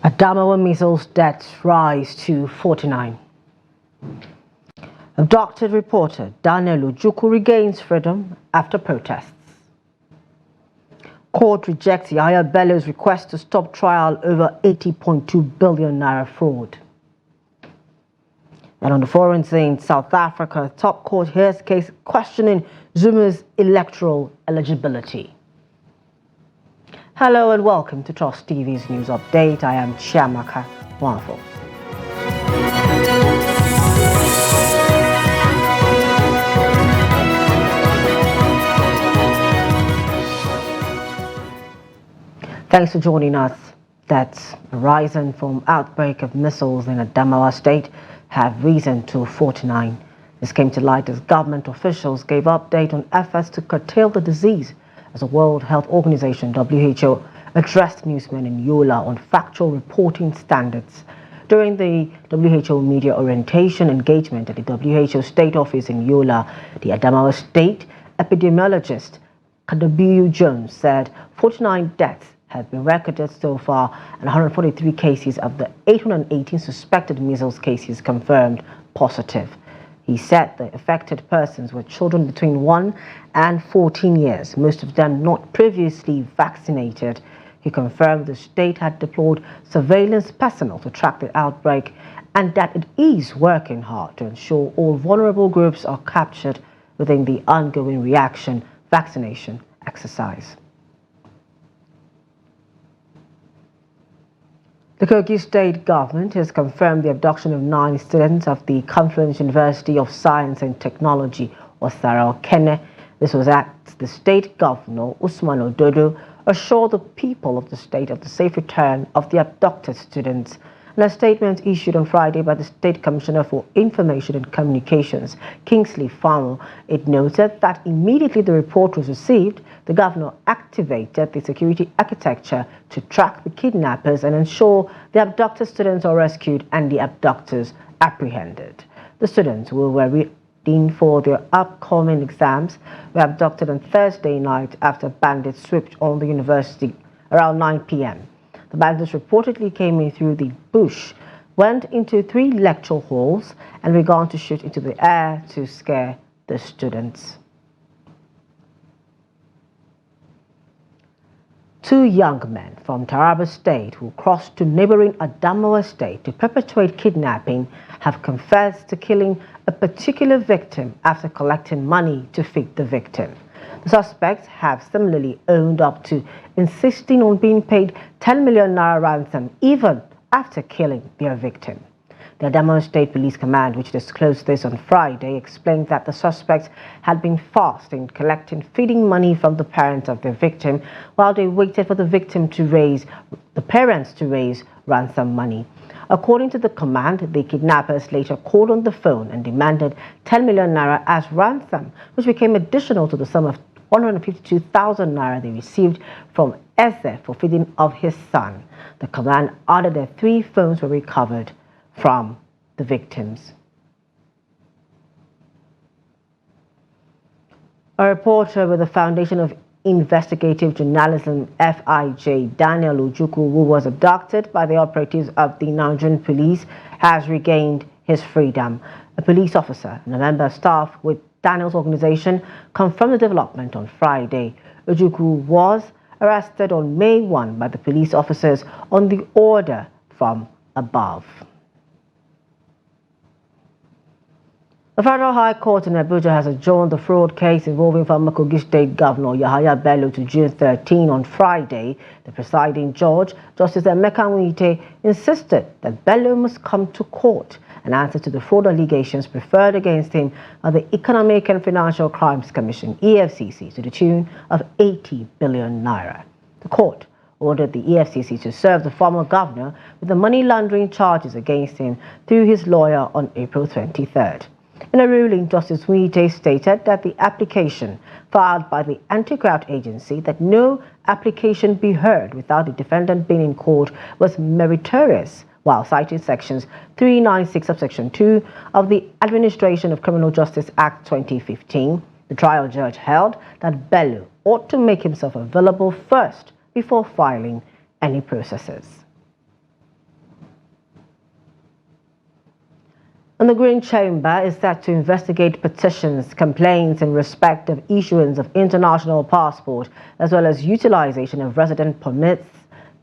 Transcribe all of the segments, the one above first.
Adamawa measles deaths rise to 49. Abducted reporter Daniel Ojukwu regains freedom after protests. Court rejects Yahaya Bell's request to stop trial over 80.2 billion naira fraud. And on the foreign scene, South Africa, top court hears case questioning Zumas' electoral eligibility. Hello and welcome to Trust TV's news update. I am Chiamaka Wafo. Thanks for joining us. Deaths arising from outbreak of measles in Adamawa State have risen to 49. This came to light as government officials gave update on efforts to curtail the disease as the World Health Organization (WHO) addressed newsmen in Yola on factual reporting standards. During the WHO media orientation engagement at the WHO State Office in Yola, the Adamawa State epidemiologist Kano Jones said 49 deaths have been recorded so far and 143 cases of the 818 suspected measles cases confirmed positive. He said the affected persons were children between 1 and 14 years, most of them not previously vaccinated. He confirmed the state had deployed surveillance personnel to track the outbreak and that it is working hard to ensure all vulnerable groups are captured within the ongoing reaction vaccination exercise. The Kogi State government has confirmed the abduction of 9 students of the Confluence University of Science and Technology, or Kano. This was at the State Governor Usman Ododo assured the people of the state of the safe return of the abducted students. In a statement issued on Friday by the State Commissioner for Information and Communications, Kingsley Farmer, it noted that immediately the report was received, the governor activated the security architecture to track the kidnappers and ensure the abducted students are rescued and the abductors apprehended. The students who were reading for their upcoming exams were abducted on Thursday night after bandits swooped on the university around 9 p.m. The bandits reportedly came in through the BUCH, went into 3 lecture halls and began to shoot into the air to scare the students. 2 young men from Kwara State who crossed to neighboring Adamawa State to perpetrate kidnapping have confessed to killing a particular victim after collecting money to feed the victim. The suspects have similarly owned up to insisting on being paid 10 million naira ransom even after killing their victim. The Adamawa State Police Command, which disclosed this on Friday, explained that the suspects had been fast in collecting feeding money from the parents of their victim while they waited for the parents to raise ransom money. According to the command, the kidnappers later called on the phone and demanded 10 million naira as ransom, which became additional to the sum of 152,000 naira they received from Eze for feeding of his son. The command added that 3 phones were recovered from the victims. A reporter with the Foundation of Investigative Journalism, FIJ, Daniel Ojukwu, who was abducted by the operatives of the Nigerian police, has regained his freedom. A police officer and a member of staff with Daniel's organization confirmed the development on Friday. Ojukwu was arrested on May 1 by the police officers on the order from above. The Federal High Court in Abuja has adjourned the fraud case involving former Kogi State Governor Yahaya Bell to June 13 on Friday. The presiding judge, Justice Emeka Nwite, insisted that Bello must come to court and answer to the fraud allegations preferred against him by the Economic and Financial Crimes Commission, EFCC, to the tune of 80 billion naira. The court ordered the EFCC to serve the former governor with the money laundering charges against him through his lawyer on April 23rd. In a ruling, Justice Nwite stated that the application filed by the anti-graft agency that no application be heard without the defendant being in court was meritorious, while citing sections 396 subsection 2 of the Administration of Criminal Justice Act 2015. The trial judge held that Bello ought to make himself available first before filing any processes. And the Green Chamber is set to investigate petitions, complaints in respect of issuance of international passport, as well as utilization of resident permits.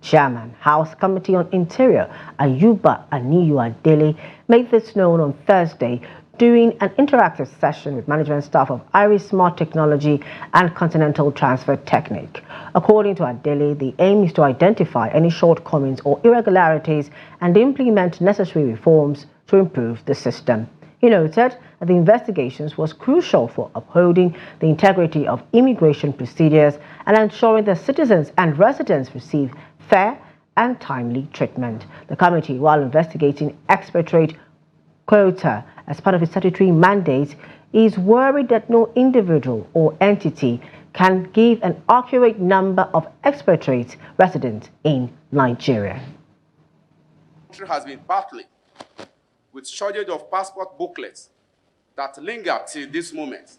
Chairman, House Committee on Interior, Ayuba Aniyu-Adele, made this known on Thursday during an interactive session with management staff of Iris Smart Technology and Continental Transfer Technique. According to Adele, the aim is to identify any shortcomings or irregularities and implement necessary reforms to improve the system. He noted that the investigations was crucial for upholding the integrity of immigration procedures and ensuring that citizens and residents receive fair and timely treatment. The committee, while investigating expectorate quota as part of its statutory mandate, is worried that no individual or entity can give an accurate number of expectorate residents in Nigeria. The country has been battling with shortage of passport booklets that linger till this moment.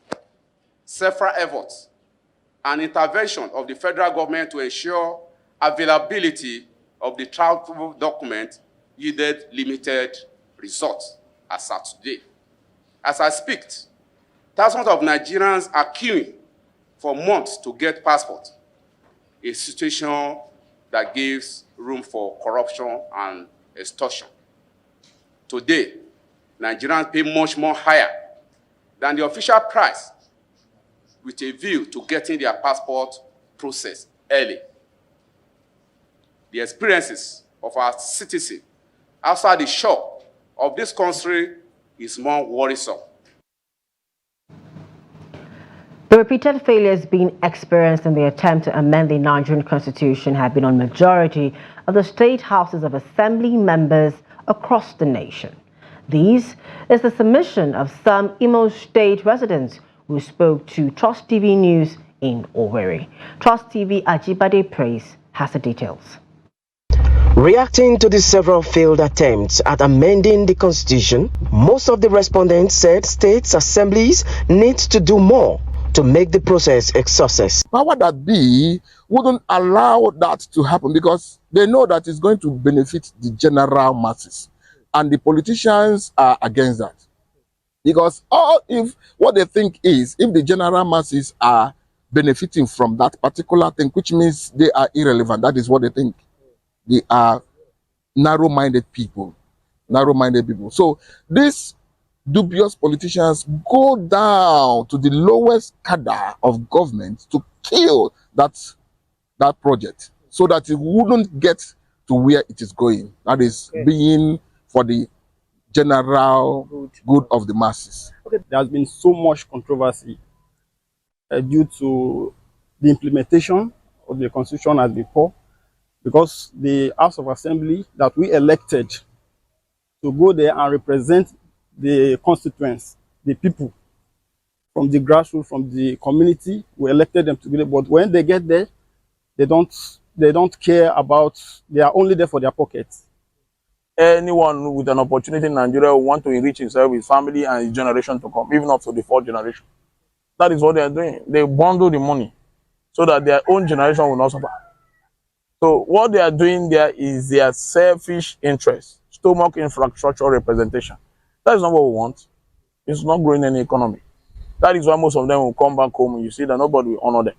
Several efforts and intervention of the federal government to ensure availability of the travel document yielded limited results as at today. As I speak, thousands of Nigerians are queuing for months to get passports, a situation that gives room for corruption and extortion. Today, Nigerians pay much more higher than the official price with a view to getting their passport processed early. The experiences of our citizens outside the shore of this country is more worrisome. The repeated failures being experienced in the attempt to amend the Nigerian Constitution have been on majority of the state houses of assembly members across the nation. This is the submission of some Imo State residents who spoke to Trust TV News in Owerri. Trust TV Ajibade Praise has the details. Reacting to the several failed attempts at amending the Constitution, most of the respondents said states assemblies need to do more to make the process a success. Power that be wouldn't allow that to happen because they know that it's going to benefit the general masses. And the politicians are against that. Because if what they think is, if the general masses are benefiting from that particular thing, which means they are irrelevant, that is what they think. They are narrow-minded people. So these dubious politicians go down to the lowest cadre of government to kill that project so that it wouldn't get to where it is going. That is being for the general good of the masses. There has been so much controversy due to the implementation of the Constitution as before, because the House of Assembly that we elected to go there and represent the constituents, the people from the grassroots, from the community, we elected them together. But when they get there, they don't care about. They are only there for their pockets. Anyone with an opportunity in Nigeria will want to enrich himself, his family, and his generation to come, even up to the fourth generation. That is what they are doing. They bundle the money so that their own generation will not suffer. So what they are doing there is their selfish interest, stomach infrastructure representation. That is not what we want. It's not growing any economy. That is why most of them will come back home and you see that nobody will honor them.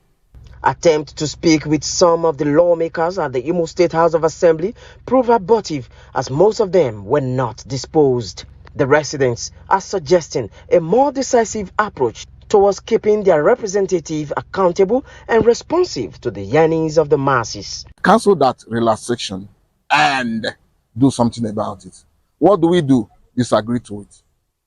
Attempt to speak with some of the lawmakers at the Imo State House of Assembly proved abortive as most of them were not disposed. The residents are suggesting a more decisive approach towards keeping their representative accountable and responsive to the yearnings of the masses. Cancel that relaxation and do something about it. What do? Disagree to it.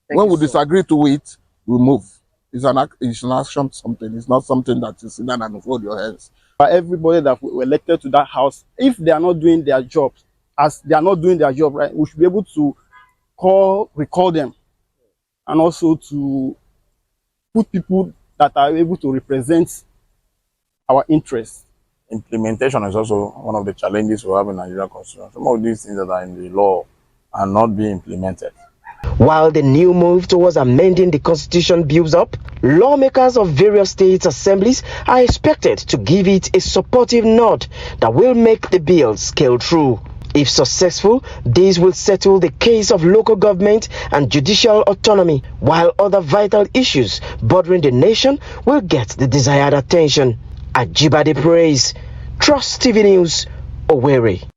When we disagree to it, we move. It's an action, something. It's not something that you sit down and fold your hands. Everybody that we elected to that house, if they are not doing their jobs, as they are not doing their job, right, we should be able to recall them, and also to put people that are able to represent our interests. Implementation is also one of the challenges we have in Nigerian Constitution. Some of these things that are in the law are not being implemented. While the new move towards amending the Constitution builds up, lawmakers of various states' assemblies are expected to give it a supportive nod that will make the bill scale through. If successful, this will settle the case of local government and judicial autonomy, while other vital issues bordering the nation will get the desired attention. Ajibade Praise, Trust TV News, Owerri.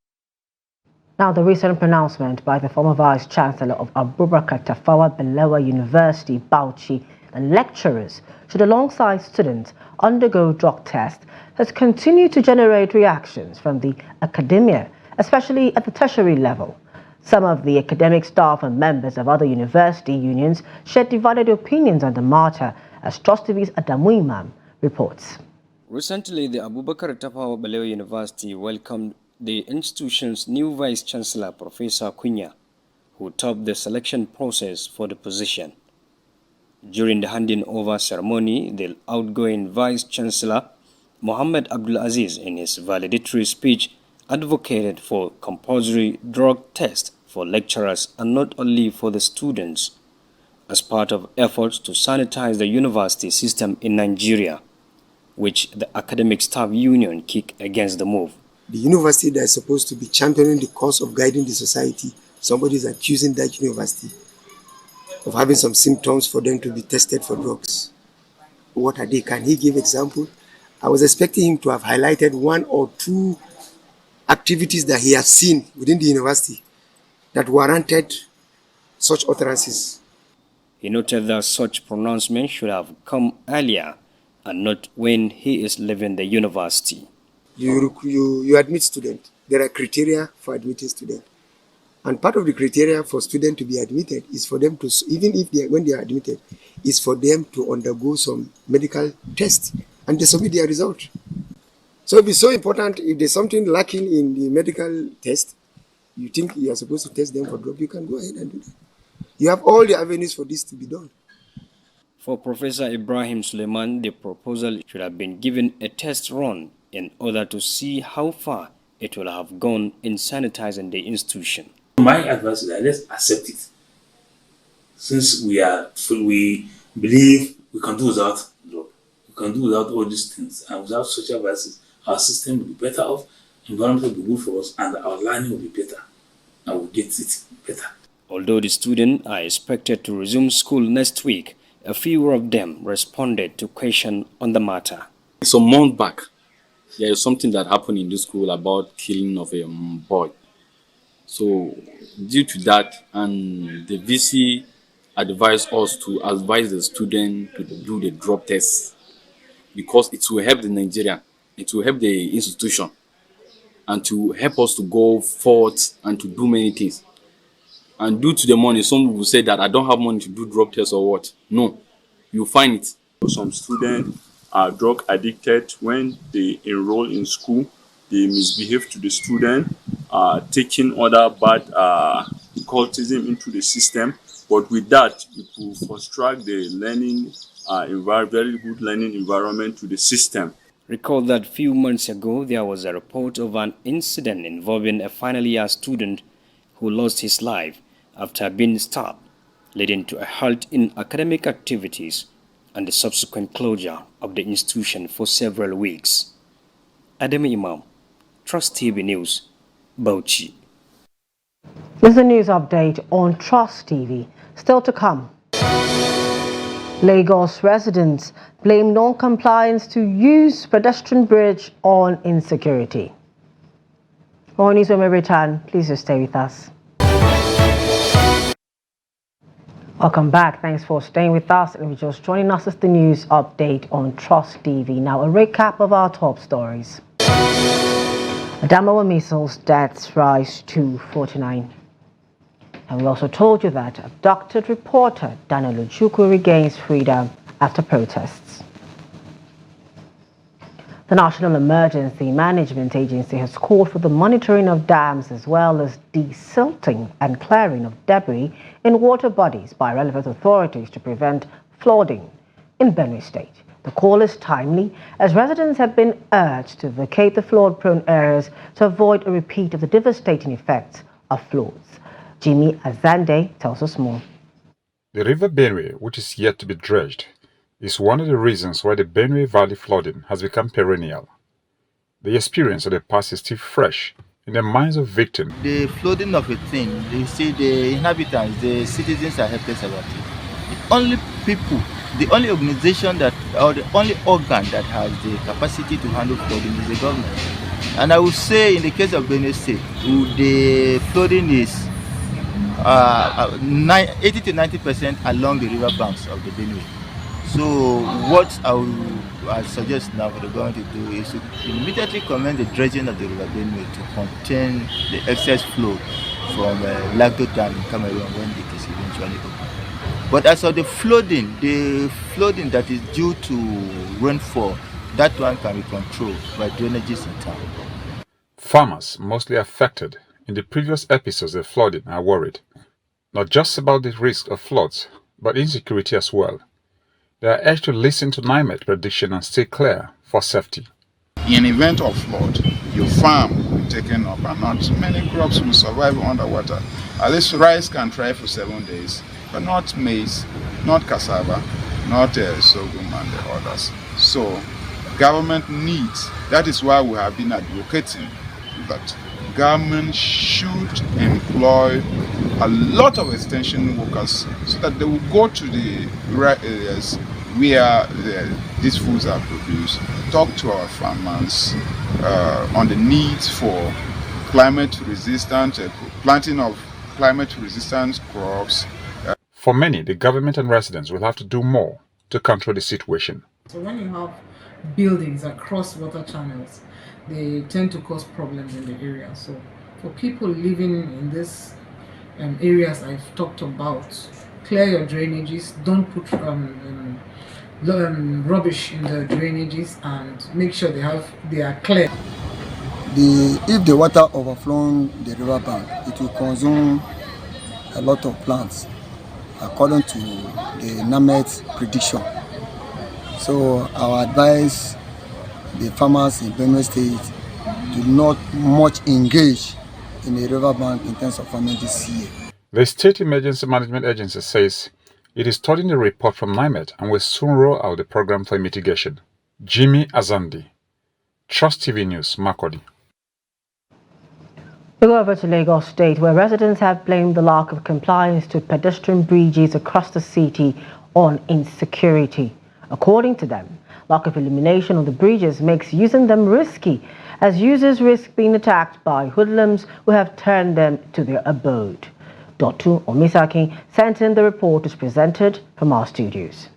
Now, the recent pronouncement by the former Vice Chancellor of Tafawa Balewa University, BUCH, and lecturers should, alongside students, undergo drug tests has continued to generate reactions from the academia, especially at the tertiary level. Some of the academic staff and members of other university unions shared divided opinions on the matter, as Trust TV's Adamawa reports. Recently, the Tafawa Balewa University welcomed the institution's new Vice-Chancellor, Professor Kunya, who topped the selection process for the position. During the handing-over ceremony, the outgoing Vice-Chancellor, Mohammed Abdulaziz, in his valedictory speech, advocated for compulsory drug tests for lecturers and not only for the students, as part of efforts to sanitize the university system in Nigeria, which the Academic Staff Union kicked against the move. The university that is supposed to be championing the cause of guiding the society, somebody is accusing that university of having some symptoms for them to be tested for drugs. What are they? Can he give example? I was expecting him to have highlighted one or two activities that he has seen within the university that warranted such utterances. He noted that such pronouncement should have come earlier and not when he is leaving the university. You admit students. There are criteria for admitting students. And part of the criteria for students to be admitted is for them to, even if when they are admitted, is for them to undergo some medical tests and they submit their result. So it is so important, if there's something lacking in the medical test, you think you are supposed to test them for drug, you can go ahead and do that. You have all the avenues for this to be done. For Professor Ibrahim Suleiman, the proposal should have been given a test run in order to see how far it will have gone in sanitizing the institution. My advice is that let's accept it. Since we believe we can do without drug, we can do without all these things, and without social vices, our system will be better off, environment will be good for us, and our learning will be better, and we'll get it better. Although the students are expected to resume school next week, a few of them responded to questions on the matter. Some months back, there is something that happened in this school about killing of a boy. So due to that, and the VC advised us to advise the student to do the drug test because it will help the Nigerian, it will help the institution, and to help us to go forward and to do many things. And due to the money, some people say that I don't have money to do drug tests or what. No, you find it. Some students are drug addicted. When they enroll in school, they misbehave to the student, taking other bad cultism into the system. But with that, it will frustrate the learning, very good learning environment to the system. Recall that a few months ago, there was a report of an incident involving a final year student who lost his life after being stabbed, leading to a halt in academic activities and the subsequent closure of the institution for several weeks. Adamawa, Trust TV News, BUCH. This is a news update on Trust TV. Still to come. Lagos residents blame non-compliance to use pedestrian bridge on insecurity. More news when we return. Please just stay with us. Welcome back. Thanks for staying with us. And if you're just joining us, it's the news update on Trust TV. Now, a recap of our top stories. Adamawa measles deaths rise to 49. And we also told you that abducted reporter Daniel Ojukwu regains freedom after protests. The National Emergency Management Agency has called for the monitoring of dams as well as desilting and clearing of debris in water bodies by relevant authorities to prevent flooding in Benue State. The call is timely as residents have been urged to vacate the flood-prone areas to avoid a repeat of the devastating effects of floods. Jimmy Azande tells us more. The River Benue, which is yet to be dredged, is one of the reasons why the Benue Valley flooding has become perennial. The experience of the past is still fresh in the minds of victims. The flooding of a thing, you see the inhabitants, the citizens are helpless about it. The only people, the only organization that, or the only organ that has the capacity to handle flooding is the government. And I would say in the case of Benue State, the flooding is 80 to 90% along the river banks of the Benue. So what I suggest now for the government to do is to immediately commence the dredging of the river Benue to contain the excess flow from Lagdo Dam in Cameroon when it is eventually open. But as of the flooding that is due to rainfall, that one can be controlled by drainages in town. Farmers, mostly affected in the previous episodes of flooding, are worried, not just about the risk of floods, but insecurity as well. They are urged to listen to NIMET prediction and stay clear for safety. In event of flood, your farm will be taken up and not many crops will survive underwater. At least rice can thrive for 7 days, but not maize, not cassava, not sorghum and the others. So government needs, that is why we have been advocating that government should employ a lot of extension workers so that they will go to the rural areas where these foods are produced, talk to our farmers on the needs for climate resistant, planting of climate resistant crops. For many, the government and residents will have to do more to control the situation. So when you have buildings across water channels, they tend to cause problems in the area. So for people living in these areas I've talked about, clear your drainages, don't put rubbish in the drainages, and make sure they are clear. If the water overflows the river bank, it will consume a lot of plants according to the NIMET prediction. So our advice the farmers in Benue State do not much engage in the river bank in terms of farming this year. The State Emergency Management Agency says it is studying the report from NIMET and will soon roll out the program for mitigation. Jimmy Azandi, Trust TV News, Makurdi. We go over to Lagos State, where residents have blamed the lack of compliance to pedestrian bridges across the city on insecurity. According to them, lack of illumination on the bridges makes using them risky, as users risk being attacked by hoodlums who have turned them to their abode. Dotun Omisaki sent in the report is presented from our studios.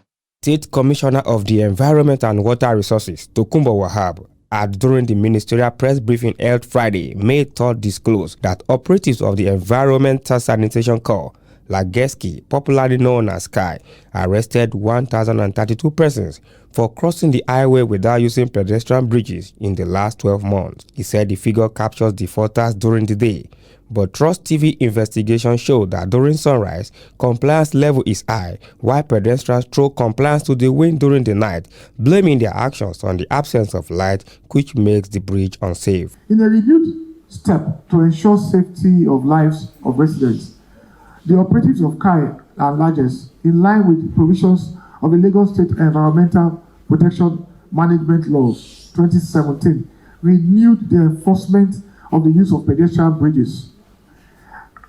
State Commissioner of the Environment and Water Resources, Tokunbo Wahab, had during the ministerial press briefing held Friday, May 3rd, disclosed that operatives of the Environmental Sanitation Corps, Lageski, popularly known as Sky, arrested 1,032 persons for crossing the highway without using pedestrian bridges in the last 12 months. He said the figure captures defaulters during the day, but Trust TV investigation showed that during sunrise, compliance level is high, while pedestrians throw compliance to the wind during the night, blaming their actions on the absence of light, which makes the bridge unsafe. In a renewed step to ensure safety of lives of residents, the operatives of KAI and Lages, in line with the provisions of the Lagos State Environmental Protection Management Laws 2017, renewed the enforcement of the use of pedestrian bridges.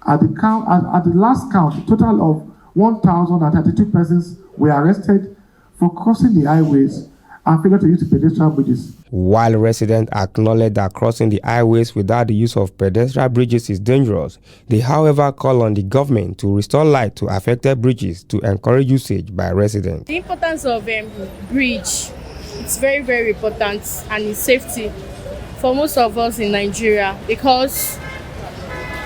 At the last count, a total of 1,032 persons were arrested for crossing the highways and failure to use the pedestrian bridges. While residents acknowledge that crossing the highways without the use of pedestrian bridges is dangerous, they however call on the government to restore light to affected bridges to encourage usage by residents. The importance of bridge, it's very, very important, and it's safety for most of us in Nigeria, because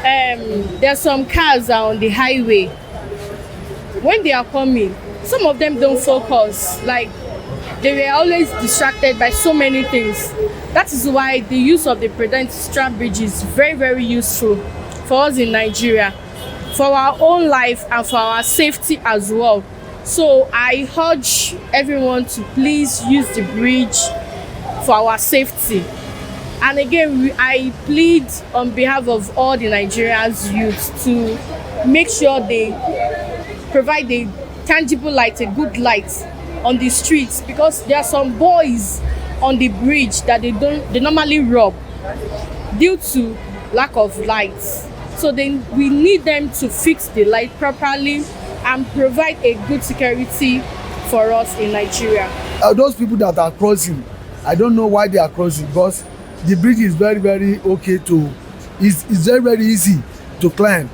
there are some cars on the highway. When they are coming, some of them don't focus, like they were always distracted by so many things. That is why the use of the pedestrian bridge is very, very useful for us in Nigeria, for our own life and for our safety as well. So I urge everyone to please use the bridge for our safety. And again, I plead on behalf of all the Nigerians youth to make sure they provide a tangible light, a good light on the streets, because there are some boys on the bridge that they normally rob due to lack of lights. So then we need them to fix the light properly and provide a good security for us in Nigeria. Those people that are crossing, I don't know why they are crossing, because the bridge is very, very okay to, it's very, very easy to climb.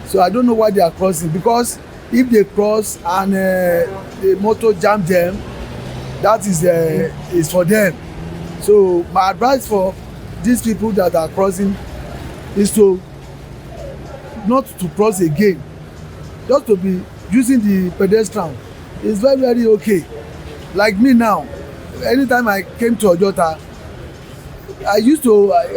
So I don't know why they are crossing, because if they cross and the motor jam them, that is for them. So my advice for these people that are crossing is to not to cross again, just to be using the pedestrian. It's very, very okay. Like me now, anytime I came to Ojota,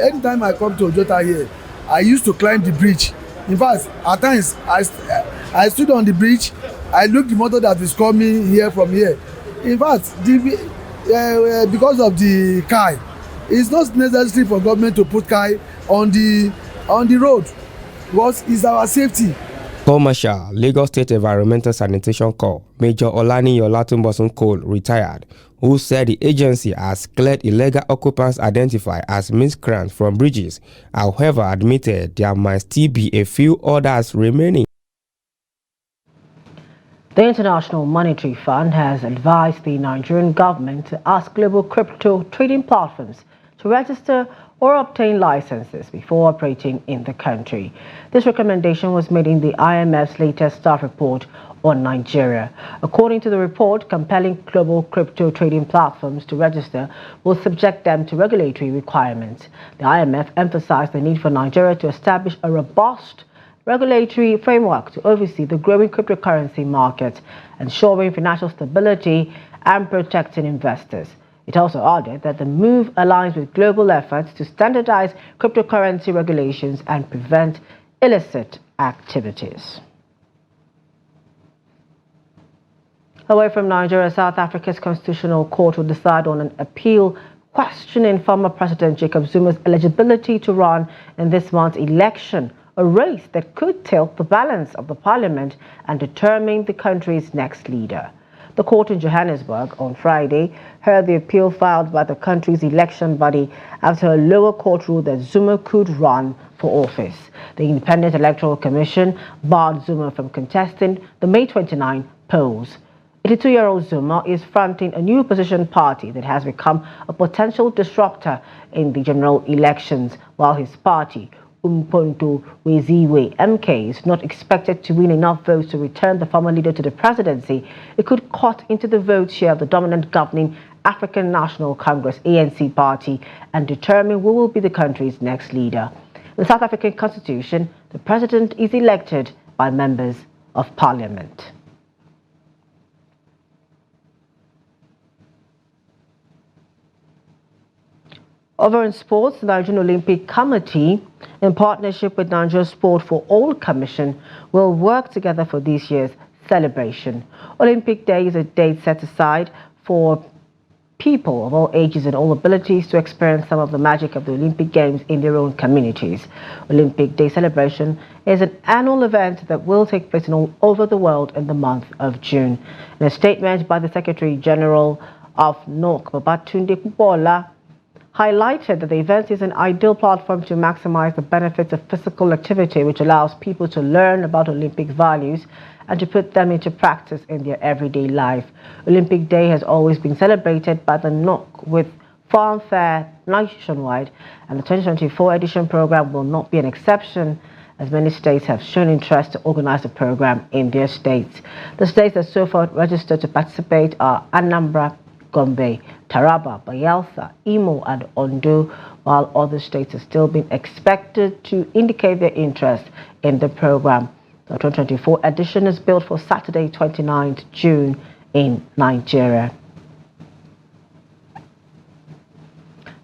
anytime I come to Ojota here, I used to climb the bridge. In fact, at times I stood on the bridge, I looked the motor that is coming here from here. In fact, because of the car, it's not necessary for government to put car on the road, because it's our safety. Commercial Lagos State Environmental Sanitation Corps Major Olani Olatunbosun Cole retired, who said the agency has cleared illegal occupants identified as miscreants from bridges, however admitted there might still be a few others remaining. The International Monetary Fund has advised the Nigerian government to ask global crypto trading platforms to register or obtain licenses before operating in the country. This recommendation was made in the IMF's latest staff report on Nigeria. According to the report, compelling global crypto trading platforms to register will subject them to regulatory requirements. The IMF emphasized the need for Nigeria to establish a robust regulatory framework to oversee the growing cryptocurrency market, ensuring financial stability and protecting investors. It also added that the move aligns with global efforts to standardize cryptocurrency regulations and prevent illicit activities. Away from Nigeria, South Africa's Constitutional Court will decide on an appeal questioning former President Jacob Zuma's eligibility to run in this month's election, a race that could tilt the balance of the parliament and determine the country's next leader. The court in Johannesburg on Friday heard the appeal filed by the country's election body after a lower court ruled that Zuma could run for office. The Independent Electoral Commission barred Zuma from contesting the May 29 polls. 82-year-old Zuma is fronting a new opposition party that has become a potential disruptor in the general elections, while his party, Umkhonto Weziwe MK, is not expected to win enough votes to return the former leader to the presidency. It could cut into the vote share of the dominant governing African National Congress ANC party and determine who will be the country's next leader. In the South African Constitution, the president is elected by members of parliament. Over in sports, the Nigerian Olympic Committee, in partnership with Nigeria Sport for All Commission, will work together for this year's celebration. Olympic Day is a date set aside for people of all ages and all abilities to experience some of the magic of the Olympic Games in their own communities. Olympic Day celebration is an annual event that will take place all over the world in the month of June. In a statement by the Secretary General of NOC, Babatunde Pupola, highlighted that the event is an ideal platform to maximize the benefits of physical activity, which allows people to learn about Olympic values and to put them into practice in their everyday life. Olympic Day has always been celebrated by the NOC with fanfare nationwide, and the 2024 edition program will not be an exception, as many states have shown interest to organize the program in their states. The states that so far registered to participate are Anambra, Gombe, Taraba, Bayelsa, Imo, and Ondo, while other states are still being expected to indicate their interest in the program. The 2024 edition is built for Saturday, 29th June in Nigeria.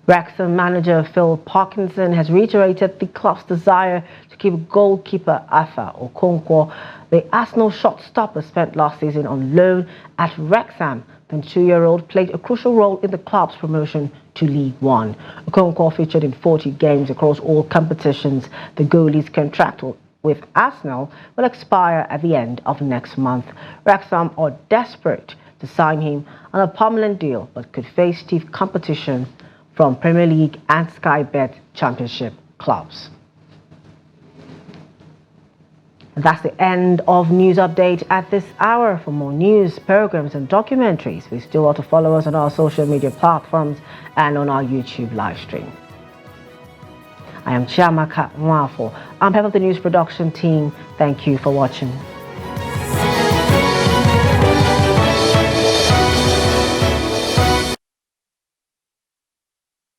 Rexam manager Phil Parkinson has reiterated the club's desire to keep goalkeeper Afa Okonkwo. The Arsenal shot-stopper spent last season on loan at Rexam. The 22-year-old played a crucial role in the club's promotion to League One. Okonkwo featured in 40 games across all competitions. The goalie's contract with Arsenal will expire at the end of next month. Rexam are desperate to sign him on a permanent deal, but could face stiff competition from Premier League and Sky Bet Championship clubs. And that's the end of News Update at this hour. For more news, programs and documentaries, please still want to follow us on our social media platforms and on our YouTube live stream. I am Chiamaka Nwafo. I'm part of the news production team. Thank you for watching.